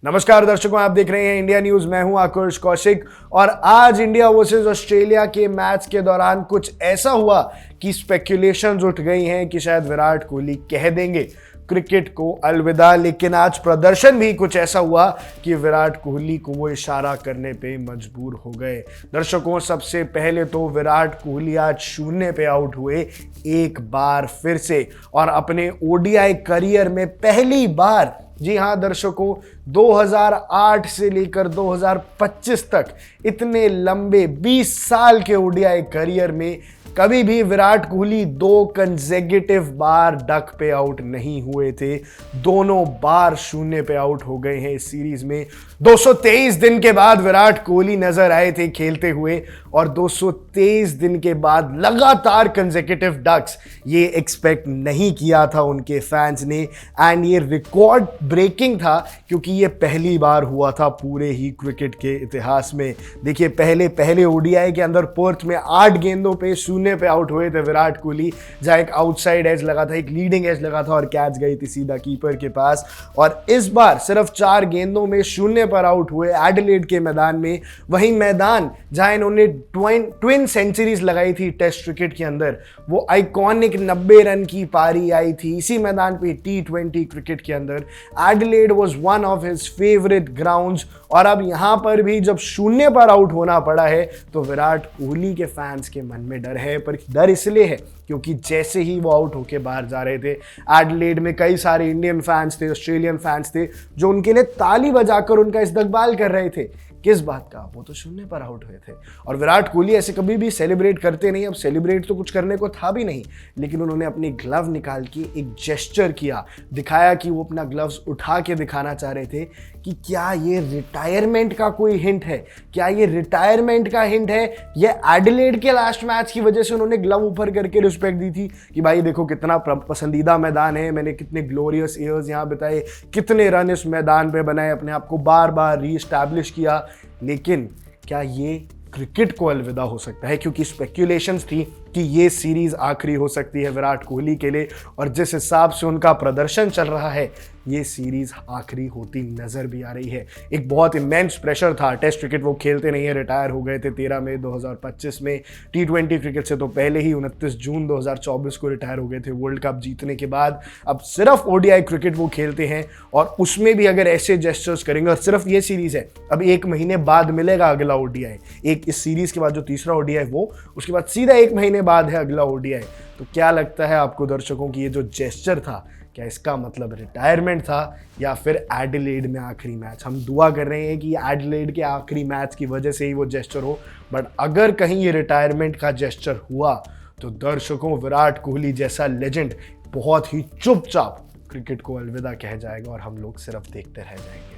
नमस्कार दर्शकों, आप देख रहे हैं इंडिया न्यूज। मैं हूं आकुश कौशिक और आज इंडिया वर्सेस ऑस्ट्रेलिया के मैच के दौरान कुछ ऐसा हुआ कि स्पेक्यूलेशंस उठ गई हैं कि शायद विराट कोहली कह देंगे क्रिकेट को अलविदा। लेकिन आज प्रदर्शन भी कुछ ऐसा हुआ कि विराट कोहली को वो इशारा करने पे मजबूर हो गए। दर्शकों, सबसे पहले तो विराट कोहली आज 0 पे आउट हुए एक बार फिर से और अपने ओडीआई करियर में पहली बार, जी हां दर्शकों, 2008 से लेकर 2025 तक इतने लंबे 20 साल के ओडीआई करियर में कभी भी विराट कोहली 2 कंसेक्यूटिव बार डक पे आउट नहीं हुए थे। दोनों बार 0 पे आउट हो गए हैं इस सीरीज में। 223 दिन के बाद विराट कोहली नजर आए थे खेलते हुए और 223 दिन के बाद लगातार कंसेक्यूटिव डक्स, ये एक्सपेक्ट नहीं किया था उनके फैंस ने। एंड ये रिकॉर्ड ब्रेकिंग था क्योंकि ये पहली बार हुआ था पूरे ही क्रिकेट के इतिहास में। देखिए, पहले ओडीआई के अंदर पर्थ में 8 गेंदों पे 0 पे आउट हुए थे विराट कोहली, जहां एक आउटसाइड एज लगा था, एक लीडिंग एज लगा था और कैच गई थी सीधा कीपर के पास। और इस बार सिर्फ 4 गेंदों में 0 पर आउट हुए एडिलेड के मैदान में, वही मैदान जहां इन्होंने ट्विन सेंचुरीज लगाई थी टेस्ट क्रिकेट के अंदर। वो आइकॉनिक 90 रन की पारी आई थी इसी मैदान पे T20 क्रिकेट के अंदर। Adelaide was one of his favourite grounds और अब यहां पर भी जब 0 पर आउट होना पड़ा है तो विराट कोहली के फैंस के मन में डर है। पर डर इसलिए है क्योंकि जैसे ही वो आउट होके बाहर जा रहे थे, एडिलेड में कई सारे इंडियन फैंस थे, ऑस्ट्रेलियन फैंस थे जो उनके लिए ताली बजाकर उनका इस्तकबाल कर रहे थे। किस बात का? वो तो 0 पर आउट हुए थे। और विराट कोहली ऐसे कभी भी सेलिब्रेट करते नहीं। अब सेलिब्रेट तो कुछ करने को था भी नहीं, लेकिन उन्होंने अपनी ग्लव निकाल के एक जेस्चर किया, दिखाया कि वो अपना ग्लव्स उठा के दिखाना चाह रहे थे कि क्या ये रिटायरमेंट का कोई हिंट है, क्या ये रिटायरमेंट का हिंट है। ये एडिलेड के लास्ट मैच की वजह से उन्होंने ग्लव ऊपर करके रिस्पेक्ट दी थी कि भाई देखो कितना पसंदीदा मैदान है, मैंने कितने ग्लोरियस ईयर्स यहाँ बिताए, कितने रन इस मैदान पे बनाए, अपने आप को बार बार रीएस्टैब्लिश किया। लेकिन क्या ये क्रिकेट को अलविदा हो सकता है? क्योंकि स्पेक्यूलेशंस थी कि ये सीरीज आखिरी हो सकती है विराट कोहली के लिए और जिस हिसाब से उनका प्रदर्शन चल रहा है ये सीरीज आखिरी होती नजर भी आ रही है। एक बहुत इमेंस प्रेशर था, टेस्ट क्रिकेट वो खेलते नहीं है, रिटायर हो गए थे 13 मई 2025 में। T20 क्रिकेट से तो पहले ही 29 जून 2024 को रिटायर हो गए थे वर्ल्ड कप जीतने के बाद। अब सिर्फ ओडीआई क्रिकेट वो खेलते हैं और उसमें भी अगर ऐसे जेस्चर्स करेंगे, और सिर्फ ये सीरीज है, अब 1 महीने बाद मिलेगा अगला ओडीआई, एक इस सीरीज के बाद जो तीसरा ओडीआई वो, उसके बाद सीधा 1 महीने बाद है अगला ओडीआई। तो क्या लगता है आपको दर्शकों की ये जो जेस्चर था, क्या इसका मतलब रिटायरमेंट था या फिर एडिलेड में आखिरी मैच? हम दुआ कर रहे हैं कि एडिलेड के आखिरी मैच की वजह से ही वो जेस्चर हो, बट अगर कहीं ये रिटायरमेंट का जेस्चर हुआ तो दर्शकों, विराट कोहली जैसा लेजेंड बहुत ही चुपचाप क्रिकेट को अलविदा कह जाएगा और हम लोग सिर्फ देखते रह जाएंगे।